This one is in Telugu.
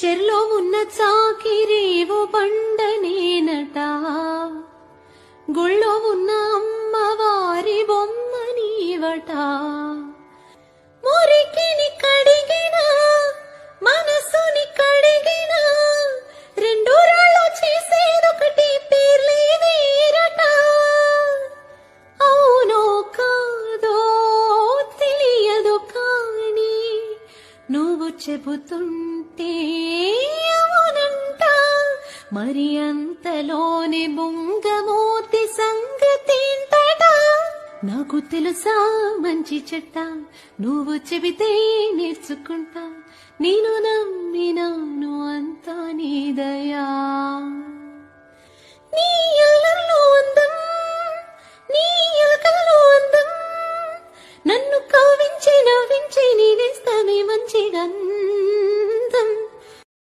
చెర్లో ఉన్న చాకిరేవో బండనేనట, గుళ్ళో ఉన్న అమ్మవారి బొమ్మ నీవట. మురికిని కడిగిన మనసుని కడిగిన రెండు రాళ్ళు చేసేదొకటి పేర్లే వేరట. అవునో కాదో తెలియదు కానీ నువ్వు చెబుతుంటే అవునంట. మరి అంతలోనే బొంగమూతి సంగతేంటట. నాకు తెలుసా మంచి చెడ్డ, నువ్వు చెబితే నేర్చుకుంటా. నేను నమ్మినా